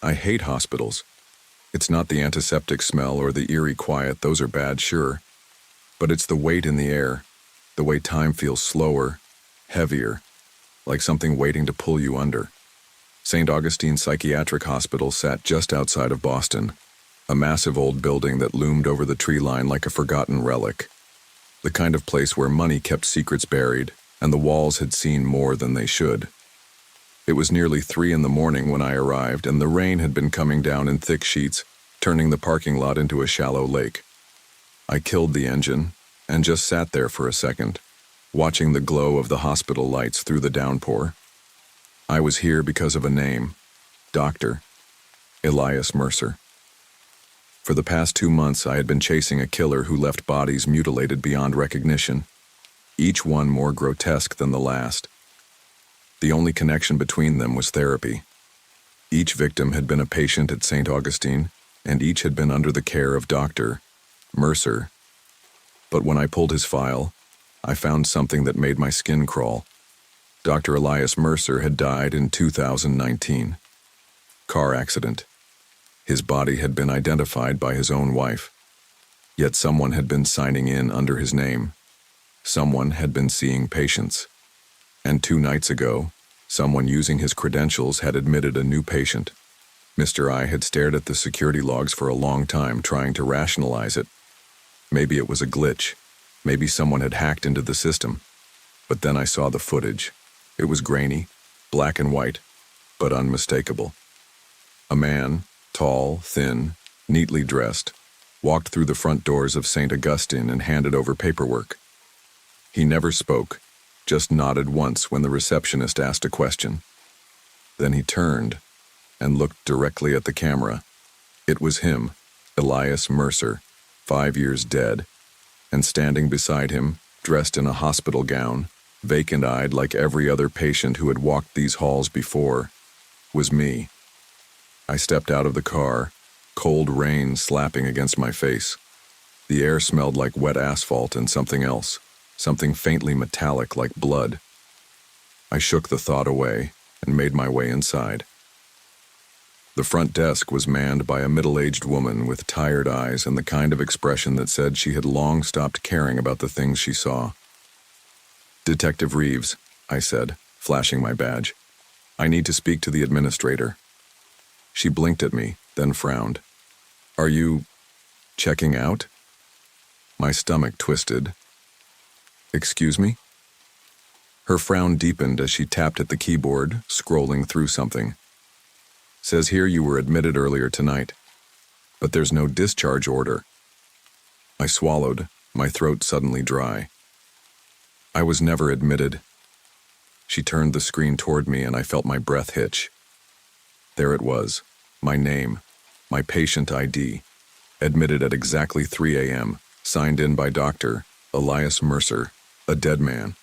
I hate hospitals. It's not the antiseptic smell or the eerie quiet, those are bad, sure. But it's the weight in the air, the way time feels slower, heavier, like something waiting to pull you under. St. Augustine Psychiatric Hospital sat just outside of Boston, a massive old building that loomed over the tree line like a forgotten relic. The kind of place where money kept secrets buried, and the walls had seen more than they should. It was nearly 3 in the morning when I arrived, and the rain had been coming down in thick sheets, turning the parking lot into a shallow lake. I killed the engine, and just sat there for a second, watching the glow of the hospital lights through the downpour. I was here because of a name, Dr. Elias Mercer. For the past 2 months, I had been chasing a killer who left bodies mutilated beyond recognition, each one more grotesque than the last. The only connection between them was therapy. Each victim had been a patient at St. Augustine, and each had been under the care of Dr. Mercer. But when I pulled his file, I found something that made my skin crawl. Dr. Elias Mercer had died in 2019. Car accident. His body had been identified by his own wife. Yet someone had been signing in under his name. Someone had been seeing patients. And 2 nights ago, someone using his credentials had admitted a new patient. Mr. I had stared at the security logs for a long time, trying to rationalize it. Maybe it was a glitch. Maybe someone had hacked into the system. But then I saw the footage. It was grainy, black and white, but unmistakable. A man, tall, thin, neatly dressed, walked through the front doors of St. Augustine and handed over paperwork. He never spoke, just nodded once when the receptionist asked a question. Then he turned and looked directly at the camera. It was him, Elias Mercer, 5 years dead, and standing beside him, dressed in a hospital gown, vacant-eyed like every other patient who had walked these halls before, was me. I stepped out of the car, cold rain slapping against my face. The air smelled like wet asphalt and something else, something faintly metallic like blood. I shook the thought away and made my way inside. The front desk was manned by a middle-aged woman with tired eyes and the kind of expression that said she had long stopped caring about the things she saw. "Detective Reeves," I said, flashing my badge. "I need to speak to the administrator." She blinked at me, then frowned. "Are you checking out?" My stomach twisted. "Excuse me?" Her frown deepened as she tapped at the keyboard, scrolling through something. "Says here you were admitted earlier tonight, but there's no discharge order." I swallowed, my throat suddenly dry. "I was never admitted." She turned the screen toward me and I felt my breath hitch. There it was, my name, my patient ID, admitted at exactly 3 a.m., signed in by Dr. Elias Mercer, a dead man.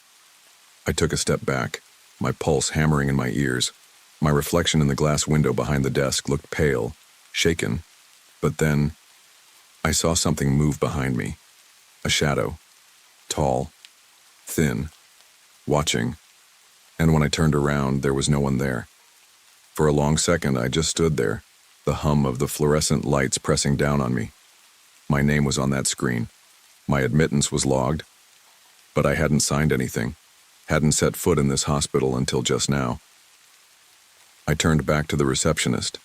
I took a step back, my pulse hammering in my ears. My reflection in the glass window behind the desk looked pale, shaken, but then I saw something move behind me. A shadow, tall, thin, watching, and when I turned around, there was no one there. For a long second, I just stood there, the hum of the fluorescent lights pressing down on me. My name was on that screen. My admittance was logged, but I hadn't signed anything, hadn't set foot in this hospital until just now. I turned back to the receptionist.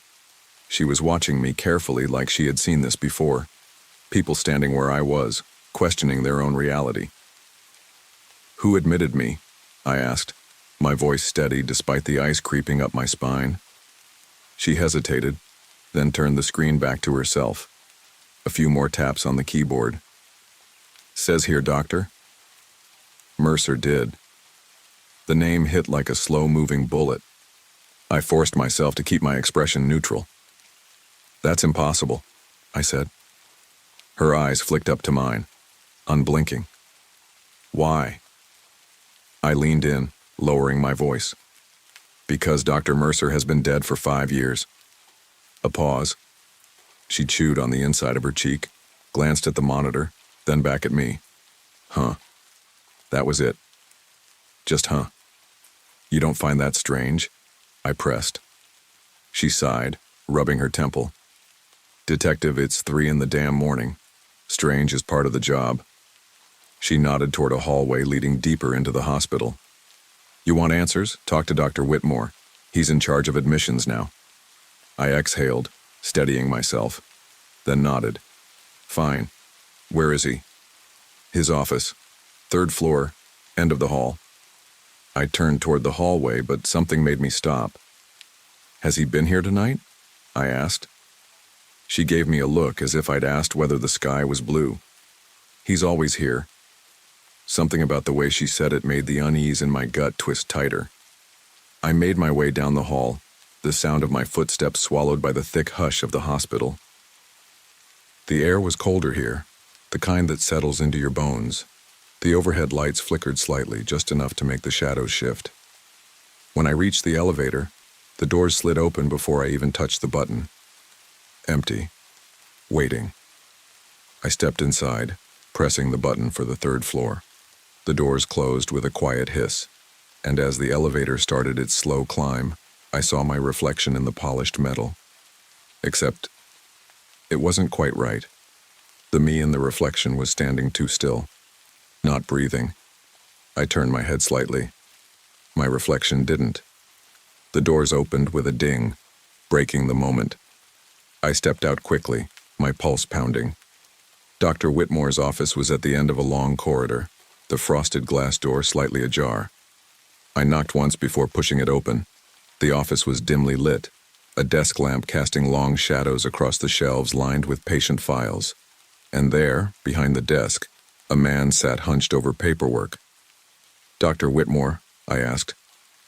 She was watching me carefully like she had seen this before. People standing where I was, questioning their own reality. "Who admitted me?" I asked, my voice steady despite the ice creeping up my spine. She hesitated, then turned the screen back to herself. A few more taps on the keyboard. "Says here, Doctor." Mercer did. The name hit like a slow-moving bullet. I forced myself to keep my expression neutral. "That's impossible," I said. Her eyes flicked up to mine, unblinking. "Why?" I leaned in, lowering my voice. "Because Dr. Mercer has been dead for 5 years. A pause. She chewed on the inside of her cheek, glanced at the monitor, then back at me. "Huh." That was it. Just huh. "You don't find that strange?" I pressed. She sighed, rubbing her temple. "Detective, it's 3 in the damn morning. Strange is part of the job." She nodded toward a hallway leading deeper into the hospital. "You want answers? Talk to Dr. Whitmore. He's in charge of admissions now." I exhaled, steadying myself, then nodded. "Fine. Where is he?" "His office. 3rd floor, end of the hall." I turned toward the hallway, but something made me stop. "Has he been here tonight?" I asked. She gave me a look as if I'd asked whether the sky was blue. "He's always here." Something about the way she said it made the unease in my gut twist tighter. I made my way down the hall, the sound of my footsteps swallowed by the thick hush of the hospital. The air was colder here, the kind that settles into your bones. The overhead lights flickered slightly, just enough to make the shadows shift. When I reached the elevator, the doors slid open before I even touched the button. Empty. Waiting. I stepped inside, pressing the button for the 3rd floor. The doors closed with a quiet hiss, and as the elevator started its slow climb, I saw my reflection in the polished metal. Except, it wasn't quite right. The me in the reflection was standing too still, not breathing. I turned my head slightly. My reflection didn't. The doors opened with a ding, breaking the moment. I stepped out quickly, my pulse pounding. Dr. Whitmore's office was at the end of a long corridor, the frosted glass door slightly ajar. I knocked once before pushing it open. The office was dimly lit, a desk lamp casting long shadows across the shelves lined with patient files. And there, behind the desk, a man sat hunched over paperwork. "Dr. Whitmore?" I asked.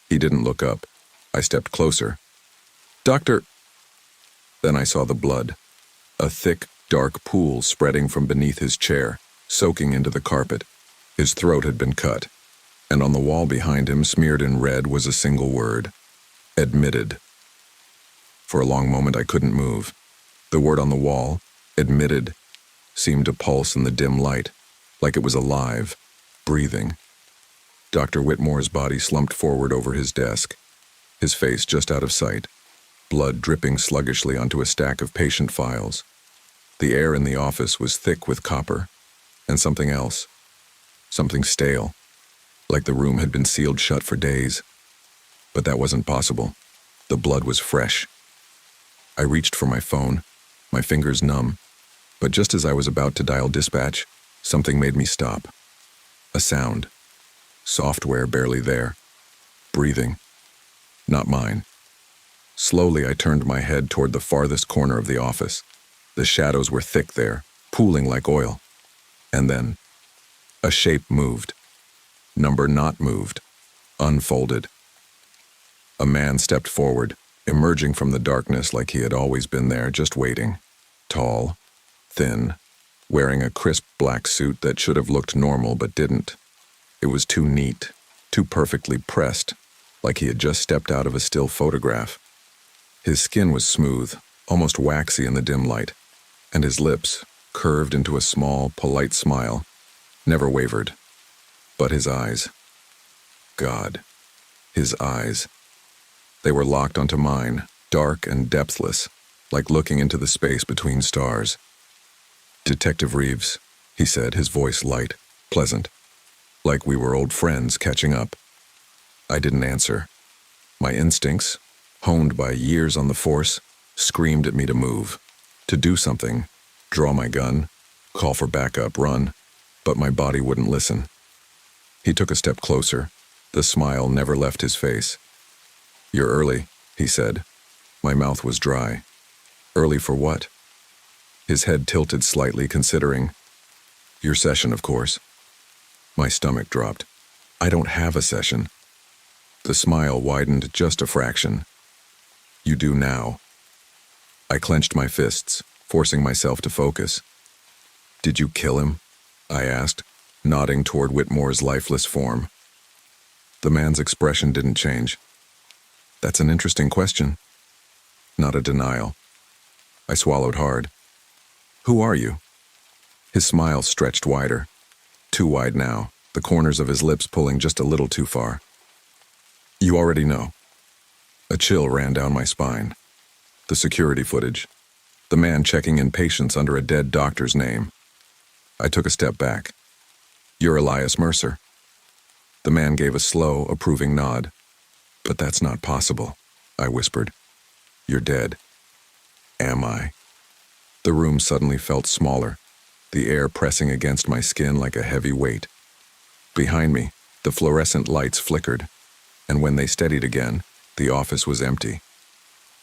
He didn't look up. I stepped closer. "Doctor—" Then I saw the blood. A thick, dark pool spreading from beneath his chair, soaking into the carpet. His throat had been cut, and on the wall behind him, smeared in red, was a single word. Admitted. For a long moment I couldn't move. The word on the wall, admitted, seemed to pulse in the dim light, like it was alive, breathing. Dr. Whitmore's body slumped forward over his desk, his face just out of sight, blood dripping sluggishly onto a stack of patient files. The air in the office was thick with copper, and something else. Something stale, like the room had been sealed shut for days. But that wasn't possible. The blood was fresh. I reached for my phone, my fingers numb, but just as I was about to dial dispatch, something made me stop. A sound. Software barely there. Breathing. Not mine. Slowly I turned my head toward the farthest corner of the office. The shadows were thick there, pooling like oil. And then, a shape moved. Number not moved. Unfolded. A man stepped forward, emerging from the darkness like he had always been there, just waiting. Tall, thin, wearing a crisp black suit that should have looked normal but didn't. It was too neat, too perfectly pressed, like he had just stepped out of a still photograph. His skin was smooth, almost waxy in the dim light, and his lips, curved into a small, polite smile, never wavered. But his eyes. God. His eyes. They were locked onto mine, dark and depthless, like looking into the space between stars. "Detective Reeves," he said, his voice light, pleasant, like we were old friends catching up. I didn't answer. My instincts, honed by years on the force, screamed at me to move, to do something, draw my gun, call for backup, run, but my body wouldn't listen. He took a step closer. The smile never left his face. "You're early," he said. My mouth was dry. Early for what? His head tilted slightly, considering. "Your session, of course." My stomach dropped. "I don't have a session." The smile widened just a fraction. "You do now." I clenched my fists, forcing myself to focus. "Did you kill him?" I asked, nodding toward Whitmore's lifeless form. The man's expression didn't change. "That's an interesting question." Not a denial. I swallowed hard. "Who are you?" His smile stretched wider. Too wide now, the corners of his lips pulling just a little too far. "You already know." A chill ran down my spine. The security footage. The man checking in patients under a dead doctor's name. I took a step back. "You're Elias Mercer." The man gave a slow, approving nod. "But that's not possible," I whispered. "You're dead." "Am I?" The room suddenly felt smaller, the air pressing against my skin like a heavy weight. Behind me, the fluorescent lights flickered, and when they steadied again, the office was empty.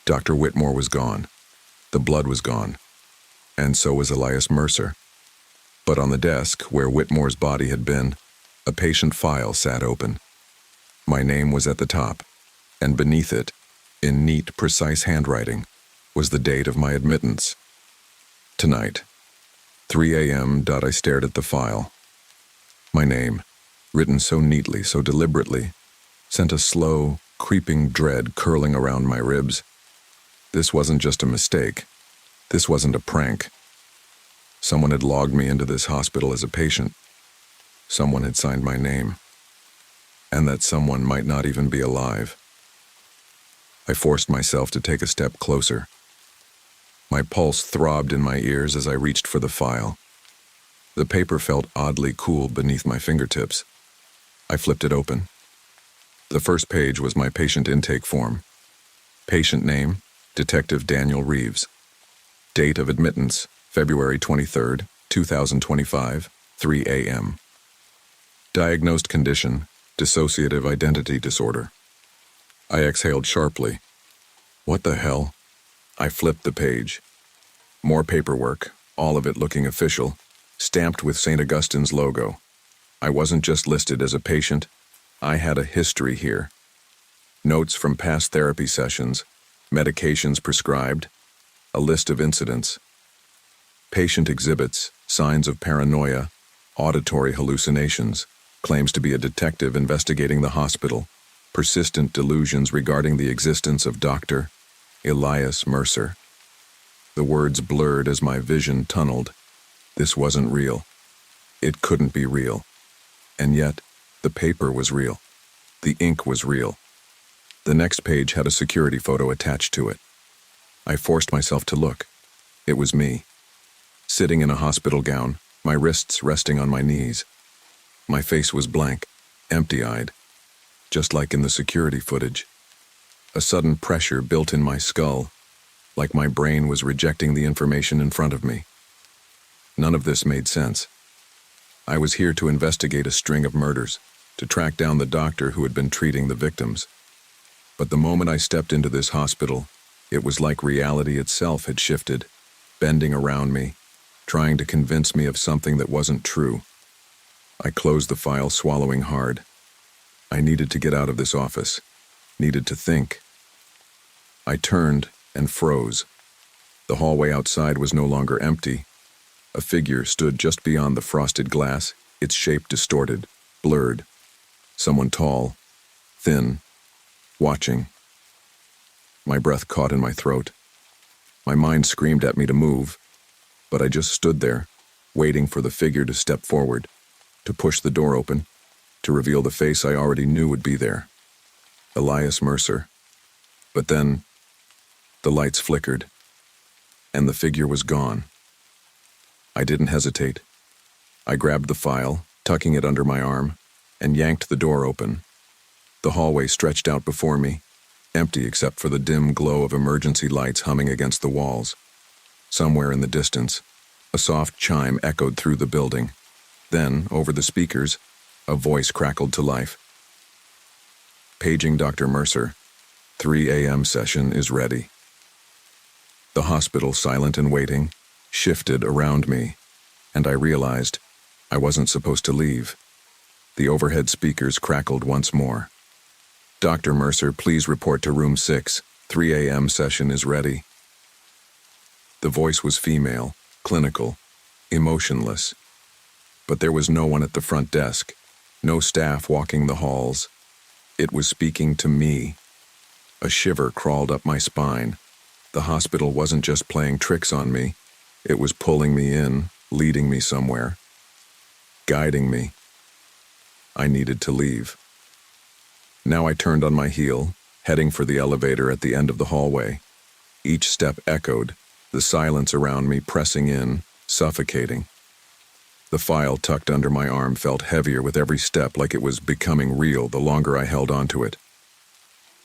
Dr. Whitmore was gone. The blood was gone. And so was Elias Mercer. But on the desk, where Whitmore's body had been, a patient file sat open. My name was at the top, and beneath it, in neat, precise handwriting, was the date of my admittance. Tonight, 3 a.m. I stared at the file. My name, written so neatly, so deliberately, sent a slow, creeping dread curling around my ribs. This wasn't just a mistake. This wasn't a prank. Someone had logged me into this hospital as a patient. Someone had signed my name. And that someone might not even be alive. I forced myself to take a step closer. My pulse throbbed in my ears as I reached for the file. The paper felt oddly cool beneath my fingertips. I flipped it open. The first page was my patient intake form. Patient name, Detective Daniel Reeves. Date of admittance, February 23rd, 2025, 3 a.m. Diagnosed condition, dissociative identity disorder. I exhaled sharply. What the hell? I flipped the page. More paperwork, all of it looking official, stamped with St. Augustine's logo. I wasn't just listed as a patient. I had a history here. Notes from past therapy sessions, medications prescribed, a list of incidents. Patient exhibits signs of paranoia, auditory hallucinations, claims to be a detective investigating the hospital, persistent delusions regarding the existence of Dr. Elias Mercer. The words blurred as my vision tunneled. This wasn't real. It couldn't be real. And yet, the paper was real. The ink was real. The next page had a security photo attached to it. I forced myself to look. It was me, sitting in a hospital gown, my wrists resting on my knees. My face was blank, empty-eyed, just like in the security footage. A sudden pressure built in my skull, like my brain was rejecting the information in front of me. None of this made sense. I was here to investigate a string of murders, to track down the doctor who had been treating the victims. But the moment I stepped into this hospital, it was like reality itself had shifted, bending around me, trying to convince me of something that wasn't true. I closed the file, swallowing hard. I needed to get out of this office, needed to think. I turned and froze. The hallway outside was no longer empty. A figure stood just beyond the frosted glass, its shape distorted, blurred. Someone tall, thin, watching. My breath caught in my throat. My mind screamed at me to move, but I just stood there, waiting for the figure to step forward, to push the door open, to reveal the face I already knew would be there. Elias Mercer. But then, the lights flickered, and the figure was gone. I didn't hesitate. I grabbed the file, tucking it under my arm, and yanked the door open. The hallway stretched out before me, empty except for the dim glow of emergency lights humming against the walls. Somewhere in the distance, a soft chime echoed through the building. Then, over the speakers, a voice crackled to life. "Paging Dr. Mercer. 3 a.m. session is ready." The hospital, silent and waiting, shifted around me, and I realized I wasn't supposed to leave. The overhead speakers crackled once more. "Dr. Mercer, please report to room 6. 3 a.m. session is ready." The voice was female, clinical, emotionless. But there was no one at the front desk, no staff walking the halls. It was speaking to me. A shiver crawled up my spine. The hospital wasn't just playing tricks on me. It was pulling me in, leading me somewhere, guiding me. I needed to leave. Now I turned on my heel, heading for the elevator at the end of the hallway. Each step echoed, the silence around me pressing in, suffocating. The file tucked under my arm felt heavier with every step, like it was becoming real the longer I held onto it.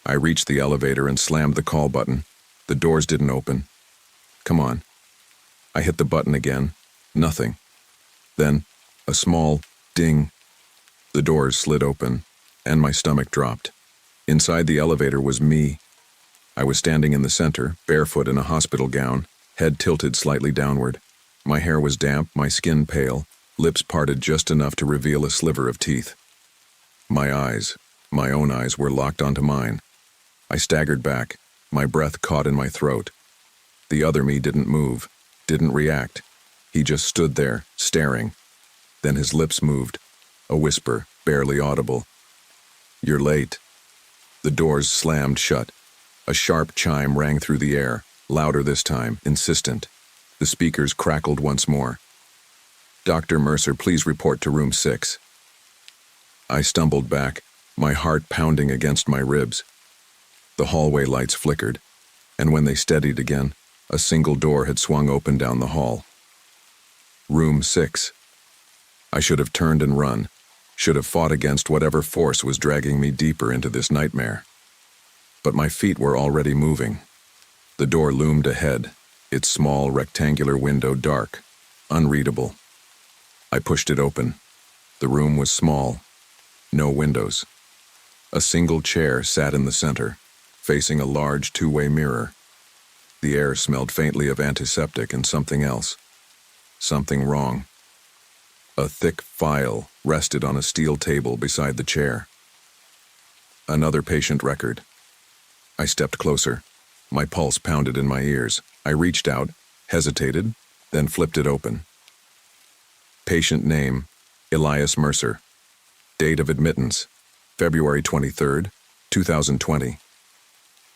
I reached the elevator and slammed the call button. The doors didn't open. Come on. I hit the button again. Nothing. Then, a small ding. The doors slid open, and my stomach dropped. Inside the elevator was me. I was standing in the center, barefoot in a hospital gown, head tilted slightly downward. My hair was damp, my skin pale, lips parted just enough to reveal a sliver of teeth. My eyes, my own eyes, were locked onto mine. I staggered back, my breath caught in my throat. The other me didn't move, didn't react. He just stood there, staring. Then his lips moved, a whisper, barely audible. "You're late." The doors slammed shut. A sharp chime rang through the air, louder this time, insistent. The speakers crackled once more. "Dr. Mercer, please report to room 6. I stumbled back, my heart pounding against my ribs. The hallway lights flickered, and when they steadied again, a single door had swung open down the hall. Room 6. I should have turned and run, should have fought against whatever force was dragging me deeper into this nightmare. But my feet were already moving. The door loomed ahead, its small rectangular window dark, unreadable. I pushed it open. The room was small, no windows. A single chair sat in the center, facing a large two-way mirror. The air smelled faintly of antiseptic and something else. Something wrong. A thick file rested on a steel table beside the chair. Another patient record. I stepped closer. My pulse pounded in my ears. I reached out, hesitated, then flipped it open. Patient name, Elias Mercer. Date of admittance, February 23rd, 2020.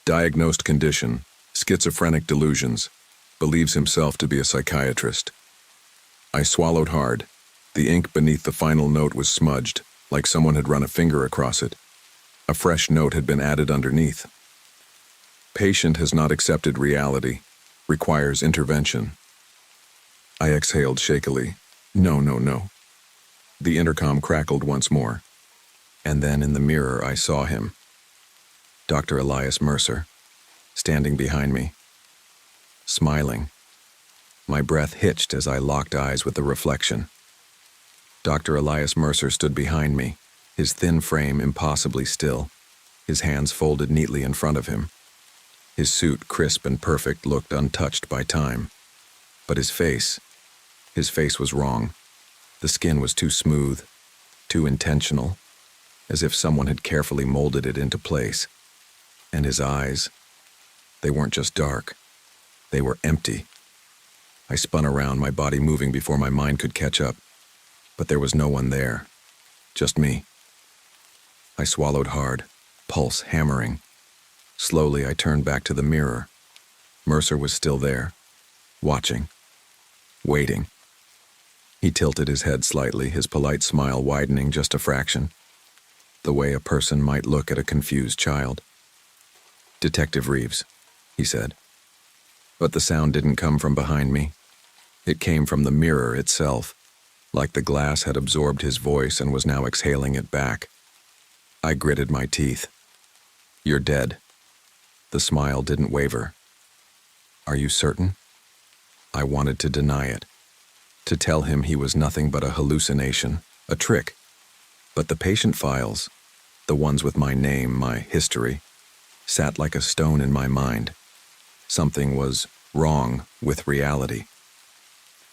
Diagnosed condition, schizophrenic delusions. Believes himself to be a psychiatrist. I swallowed hard. The ink beneath the final note was smudged, like someone had run a finger across it. A fresh note had been added underneath. Patient has not accepted reality. Requires intervention. I exhaled shakily. No, no, no. The intercom crackled once more. And then in the mirror I saw him. Dr. Elias Mercer, standing behind me. Smiling. My breath hitched as I locked eyes with the reflection. Dr. Elias Mercer stood behind me, his thin frame impossibly still, his hands folded neatly in front of him. His suit, crisp and perfect, looked untouched by time. But his face was wrong. The skin was too smooth, too intentional, as if someone had carefully molded it into place. And his eyes, they weren't just dark, they were empty. I spun around, my body moving before my mind could catch up. But there was no one there, just me. I swallowed hard, pulse hammering. Slowly I turned back to the mirror. Mercer was still there, watching, waiting. He tilted his head slightly, his polite smile widening just a fraction, the way a person might look at a confused child. "Detective Reeves," he said. But the sound didn't come from behind me. It came from the mirror itself, like the glass had absorbed his voice and was now exhaling it back. I gritted my teeth. "You're dead." The smile didn't waver. "Are you certain?" I wanted to deny it, to tell him he was nothing but a hallucination, a trick. But the patient files, the ones with my name, my history, sat like a stone in my mind. Something was wrong with reality.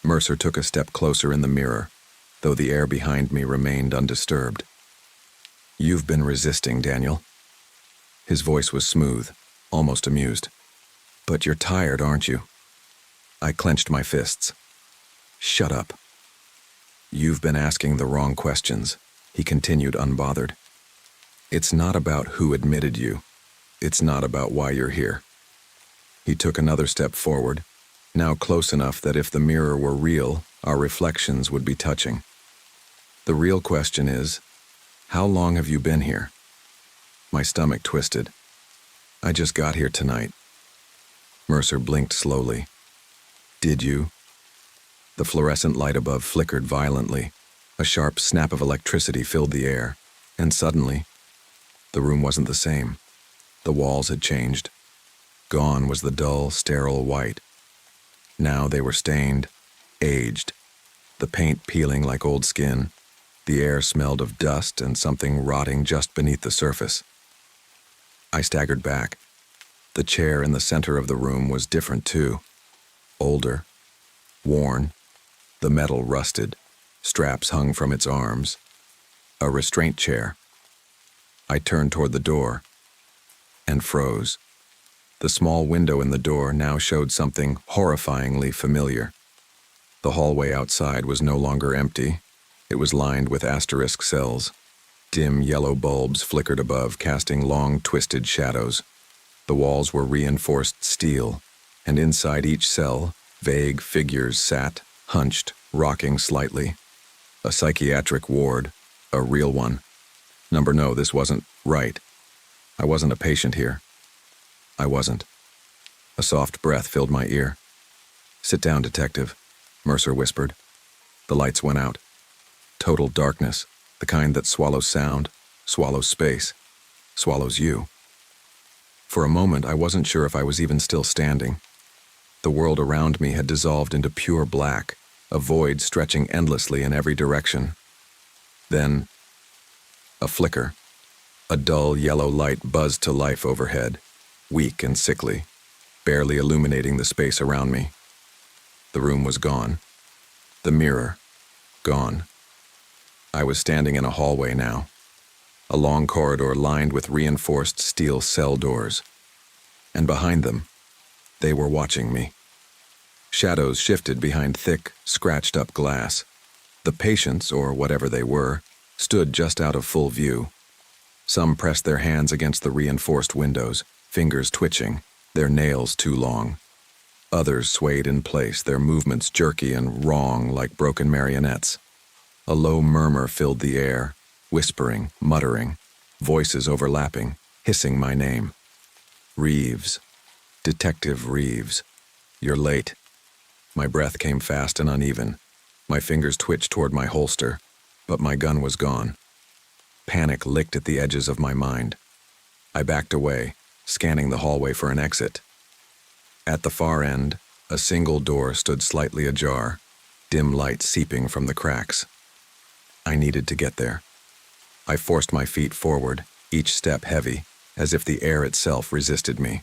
Mercer took a step closer in the mirror, though the air behind me remained undisturbed. "You've been resisting, Daniel." His voice was smooth, almost amused. "But you're tired, aren't you?" I clenched my fists. "Shut up." "You've been asking the wrong questions," he continued unbothered. "It's not about who admitted you. It's not about why you're here." He took another step forward, now close enough that if the mirror were real, our reflections would be touching. "The real question is, how long have you been here?" My stomach twisted. "I just got here tonight." Mercer blinked slowly. Did you? The fluorescent light above flickered violently. A sharp snap of electricity filled the air, and suddenly, the room wasn't the same. The walls had changed. Gone was the dull, sterile white. Now they were stained, aged, the paint peeling like old skin. The air smelled of dust and something rotting just beneath the surface. I staggered back. The chair in the center of the room was different too. Older, worn, the metal rusted, straps hung from its arms. A restraint chair. I turned toward the door and froze. The small window in the door now showed something horrifyingly familiar. The hallway outside was no longer empty. It was lined with asterisk cells. Dim yellow bulbs flickered above, casting long, twisted shadows. The walls were reinforced steel, and inside each cell, vague figures sat, hunched, rocking slightly. A psychiatric ward, a real one. No, this wasn't right. I wasn't a patient here. I wasn't. A soft breath filled my ear. "Sit down, detective," Mercer whispered. The lights went out. Total darkness, the kind that swallows sound, swallows space, swallows you. For a moment, I wasn't sure if I was even still standing. The world around me had dissolved into pure black, a void stretching endlessly in every direction. Then, a flicker. A dull yellow light buzzed to life overhead, weak and sickly, barely illuminating the space around me. The room was gone. The mirror, gone. I was standing in a hallway now, a long corridor lined with reinforced steel cell doors. And behind them, they were watching me. Shadows shifted behind thick, scratched-up glass. The patients, or whatever they were, stood just out of full view. Some pressed their hands against the reinforced windows, fingers twitching, their nails too long. Others swayed in place, their movements jerky and wrong like broken marionettes. A low murmur filled the air, whispering, muttering, voices overlapping, hissing my name. "Reeves. Detective Reeves. You're late." My breath came fast and uneven. My fingers twitched toward my holster, but my gun was gone. Panic licked at the edges of my mind. I backed away, scanning the hallway for an exit. At the far end, a single door stood slightly ajar, dim light seeping from the cracks. I needed to get there. I forced my feet forward, each step heavy, as if the air itself resisted me.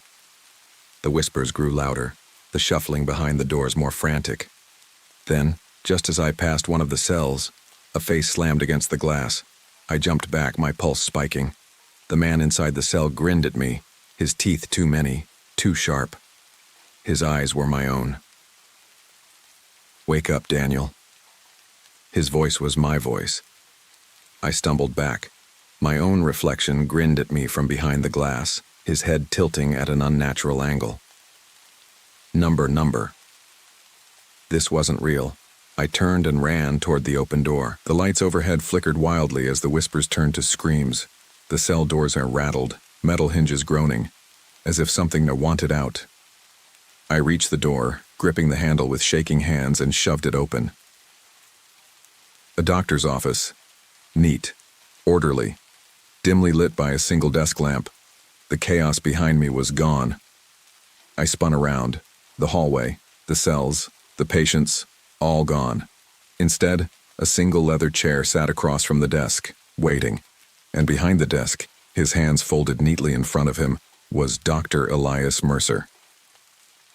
The whispers grew louder, the shuffling behind the doors more frantic. Then, just as I passed one of the cells, a face slammed against the glass. I jumped back, my pulse spiking. The man inside the cell grinned at me, his teeth too many, too sharp. His eyes were my own. "Wake up, Daniel." His voice was my voice. I stumbled back. My own reflection grinned at me from behind the glass, his head tilting at an unnatural angle. Number. This wasn't real. I turned and ran toward the open door. The lights overhead flickered wildly as the whispers turned to screams. The cell doors are rattled, metal hinges groaning, as if something that wanted out. I reached the door, gripping the handle with shaking hands, and shoved it open. A doctor's office. Neat, orderly, dimly lit by a single desk lamp. The chaos behind me was gone. I spun around. The hallway, the cells, the patients, all gone. Instead, a single leather chair sat across from the desk, waiting. And behind the desk, his hands folded neatly in front of him, was Dr. Elias Mercer.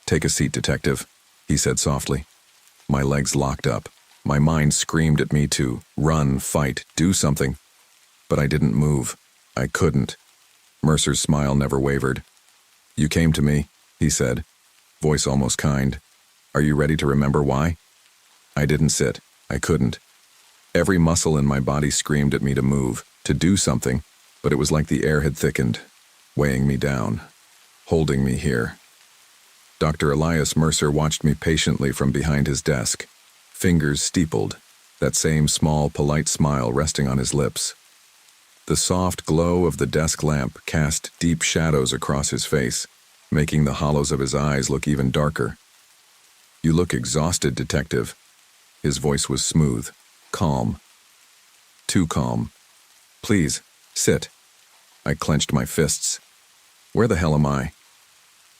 "Take a seat, detective," he said softly. My legs locked up. My mind screamed at me to run, fight, do something. But I didn't move. I couldn't. Mercer's smile never wavered. "You came to me," he said, voice almost kind. "Are you ready to remember why?" I didn't sit. I couldn't. Every muscle in my body screamed at me to move, to do something, but it was like the air had thickened, weighing me down, holding me here. Dr. Elias Mercer watched me patiently from behind his desk, fingers steepled, that same small, polite smile resting on his lips. The soft glow of the desk lamp cast deep shadows across his face, making the hollows of his eyes look even darker. "You look exhausted, Detective." His voice was smooth, calm. Too calm. "Please, sit." I clenched my fists. "Where the hell am I?"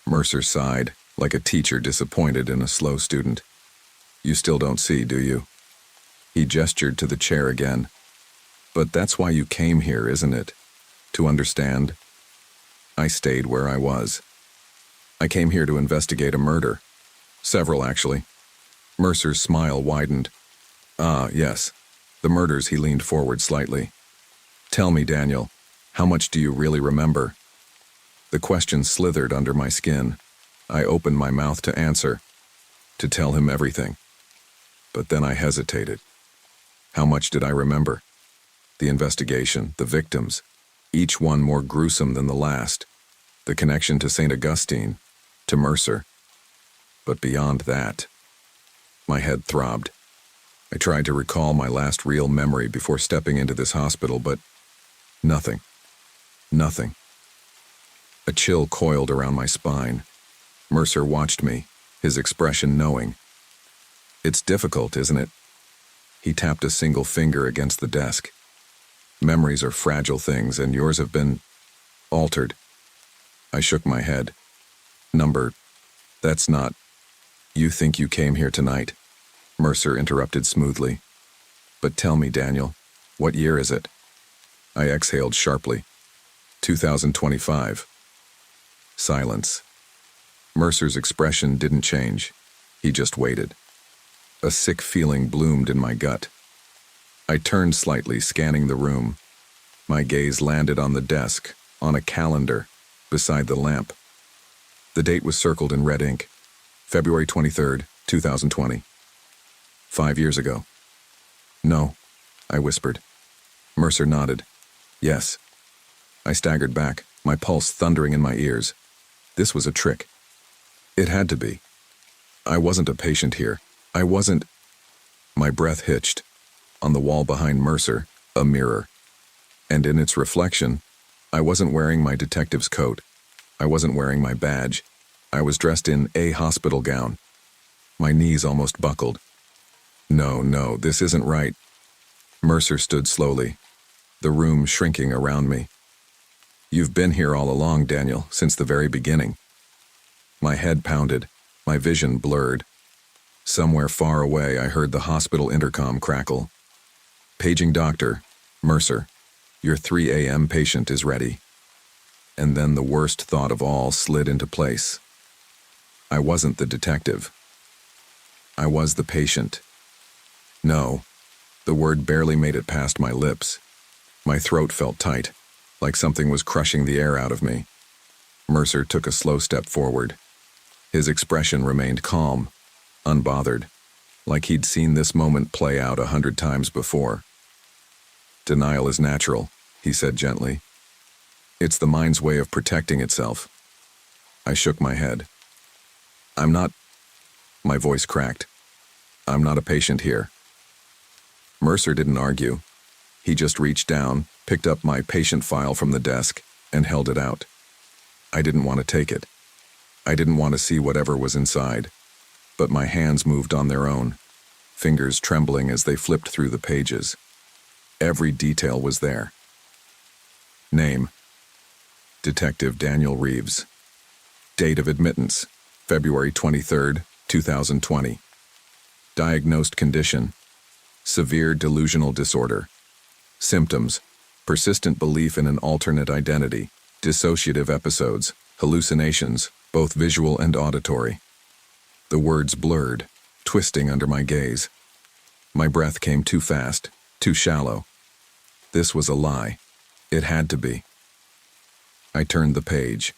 Mercer sighed, like a teacher disappointed in a slow student. "You still don't see, do you?" He gestured to the chair again. "But that's why you came here, isn't it? To understand?" I stayed where I was. "I came here to investigate a murder. Several, actually." Mercer's smile widened. "Ah, yes. The murders." He leaned forward slightly. "Tell me, Daniel, how much do you really remember?" The question slithered under my skin. I opened my mouth to answer, to tell him everything. But then I hesitated. How much did I remember? The investigation, the victims, each one more gruesome than the last, the connection to St. Augustine, to Mercer. But beyond that, my head throbbed. I tried to recall my last real memory before stepping into this hospital, but nothing. Nothing. A chill coiled around my spine. Mercer watched me, his expression knowing. "It's difficult, isn't it?" He tapped a single finger against the desk. "Memories are fragile things, and yours have been altered." I shook my head. That's not. "You think you came here tonight?" Mercer interrupted smoothly. "But tell me, Daniel, what year is it?" I exhaled sharply. 2025. Silence. Mercer's expression didn't change. He just waited. A sick feeling bloomed in my gut. I turned slightly, scanning the room. My gaze landed on the desk, on a calendar, beside the lamp. The date was circled in red ink. February 23rd, 2020. 5 years ago. "No," I whispered. Mercer nodded. "Yes." I staggered back, my pulse thundering in my ears. This was a trick. It had to be. I wasn't a patient here. I wasn't. My breath hitched. On the wall behind Mercer, a mirror. And in its reflection, I wasn't wearing my detective's coat. I wasn't wearing my badge. I was dressed in a hospital gown. My knees almost buckled. No, this isn't right." Mercer stood slowly, the room shrinking around me. "You've been here all along, Daniel, since the very beginning." My head pounded, my vision blurred. Somewhere far away, I heard the hospital intercom crackle. "Paging doctor, Mercer, your 3 a.m. patient is ready." And then the worst thought of all slid into place. I wasn't the detective. I was the patient. No, the word barely made it past my lips. My throat felt tight, like something was crushing the air out of me. Mercer took a slow step forward. His expression remained calm, unbothered, like he'd seen this moment play out 100 times before. "Denial is natural," he said gently. "It's the mind's way of protecting itself." I shook my head. "I'm not..." My voice cracked. "I'm not a patient here." Mercer didn't argue. He just reached down, picked up my patient file from the desk, and held it out. I didn't want to take it. I didn't want to see whatever was inside. But my hands moved on their own, fingers trembling as they flipped through the pages. Every detail was there. Name: Detective Daniel Reeves. Date of admittance: February 23rd, 2020. Diagnosed condition: severe delusional disorder. Symptoms: persistent belief in an alternate identity, dissociative episodes, hallucinations, both visual and auditory. The words blurred, twisting under my gaze. My breath came too fast, too shallow. This was a lie. It had to be. I turned the page.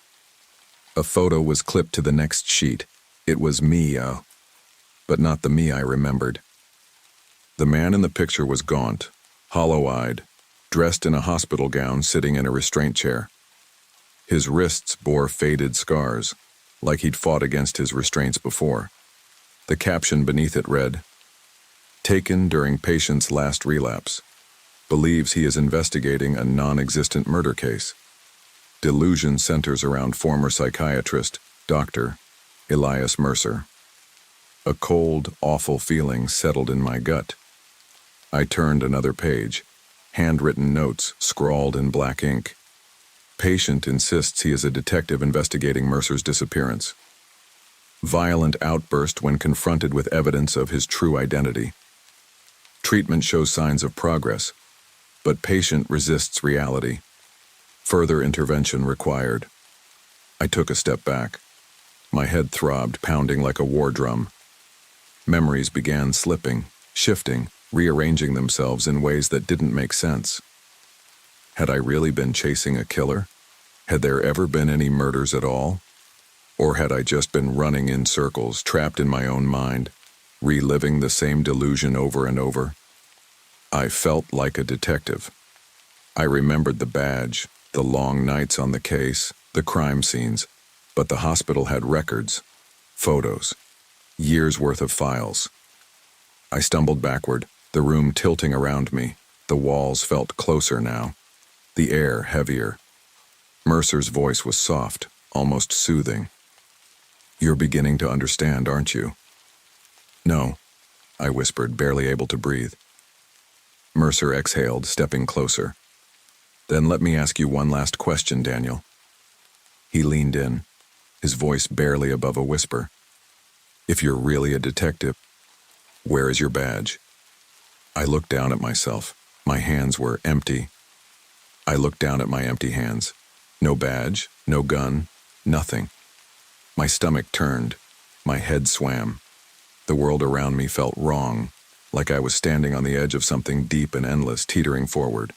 A photo was clipped to the next sheet. It was me, but not the me I remembered. The man in the picture was gaunt, hollow-eyed, dressed in a hospital gown sitting in a restraint chair. His wrists bore faded scars, like he'd fought against his restraints before. The caption beneath it read, "Taken during patient's last relapse. Believes he is investigating a non-existent murder case." Delusion centers around former psychiatrist, Dr. Elias Mercer. A cold, awful feeling settled in my gut. I turned another page. Handwritten notes scrawled in black ink. Patient insists he is a detective investigating Mercer's disappearance. Violent outburst when confronted with evidence of his true identity. Treatment shows signs of progress, but patient resists reality. Further intervention required. I took a step back. My head throbbed, pounding like a war drum. Memories began slipping, shifting, rearranging themselves in ways that didn't make sense. Had I really been chasing a killer? Had there ever been any murders at all? Or had I just been running in circles, trapped in my own mind, reliving the same delusion over and over? I felt like a detective. I remembered the badge, the long nights on the case, the crime scenes, but the hospital had records, photos, years' worth of files. I stumbled backward, the room tilting around me. The walls felt closer now, the air heavier. Mercer's voice was soft, almost soothing. "You're beginning to understand, aren't you?" "No," I whispered, barely able to breathe. Mercer exhaled, stepping closer. "Then let me ask you one last question, Daniel." He leaned in, his voice barely above a whisper. "If you're really a detective, where is your badge?" I looked down at myself. My hands were empty. I looked down at my empty hands. No badge, no gun, nothing. My stomach turned. My head swam. The world around me felt wrong, like I was standing on the edge of something deep and endless, teetering forward.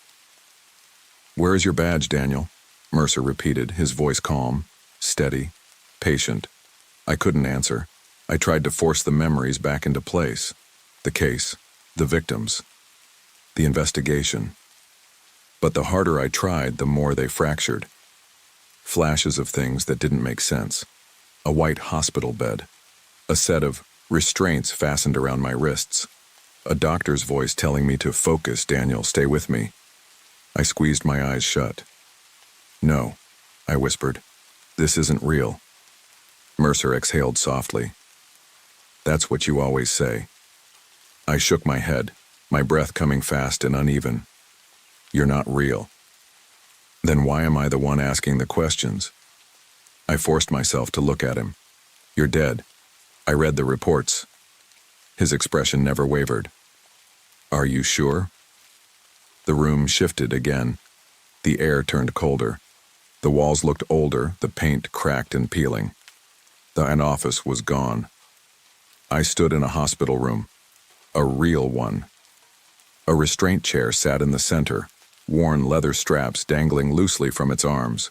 "Where is your badge, Daniel?" Mercer repeated, his voice calm, steady, patient. I couldn't answer. I tried to force the memories back into place. The case, the victims, the investigation. But the harder I tried, the more they fractured. Flashes of things that didn't make sense. A white hospital bed. A set of restraints fastened around my wrists. A doctor's voice telling me to focus, "Daniel, stay with me." I squeezed my eyes shut. "No," I whispered. "This isn't real." Mercer exhaled softly. "That's what you always say." I shook my head, my breath coming fast and uneven. "You're not real." "Then why am I the one asking the questions?" I forced myself to look at him. "You're dead. I read the reports." His expression never wavered. "Are you sure?" The room shifted again. The air turned colder. The walls looked older, the paint cracked and peeling. The office was gone. I stood in a hospital room. A real one. A restraint chair sat in the center, worn leather straps dangling loosely from its arms.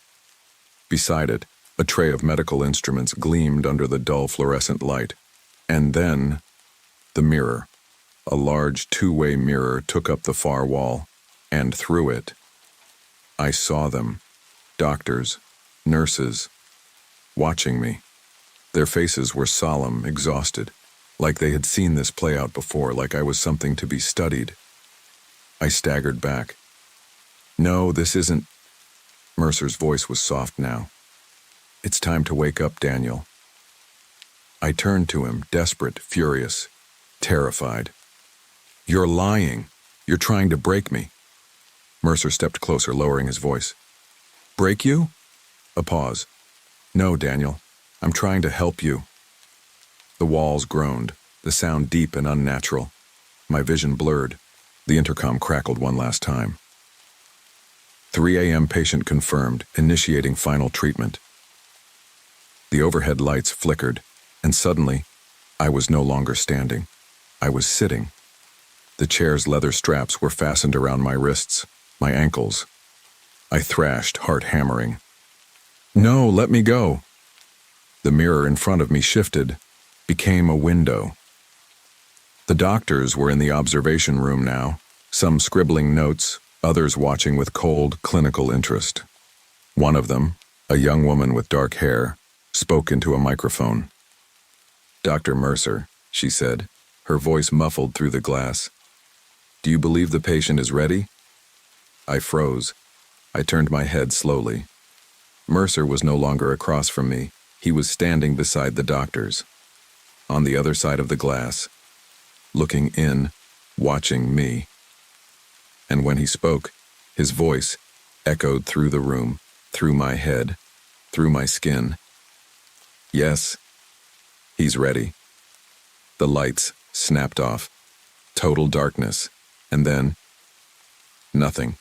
Beside it, a tray of medical instruments gleamed under the dull fluorescent light. And then, the mirror. A large two-way mirror took up the far wall, and through it, I saw them. Doctors, nurses, watching me. Their faces were solemn, exhausted, like they had seen this play out before, like I was something to be studied. I staggered back. "No, this isn't..." Mercer's voice was soft now. "It's time to wake up, Daniel." I turned to him, desperate, furious, terrified. "You're lying. You're trying to break me." Mercer stepped closer, lowering his voice. "Break you?" A pause. "No, Daniel. I'm trying to help you." The walls groaned, the sound deep and unnatural. My vision blurred. The intercom crackled one last time. 3 a.m. patient confirmed, initiating final treatment. The overhead lights flickered, and suddenly, I was no longer standing. I was sitting. The chair's leather straps were fastened around my wrists, my ankles. I thrashed, heart hammering. "No, let me go." The mirror in front of me shifted, became a window. The doctors were in the observation room now, some scribbling notes, others watching with cold, clinical interest. One of them, a young woman with dark hair, spoke into a microphone. "Dr. Mercer," she said, her voice muffled through the glass. "Do you believe the patient is ready?" I froze. I turned my head slowly. Mercer was no longer across from me. He was standing beside the doctors, on the other side of the glass, looking in, watching me. And when he spoke, his voice echoed through the room, through my head, through my skin. Yes, he's ready. The lights snapped off. Total darkness. And then, nothing.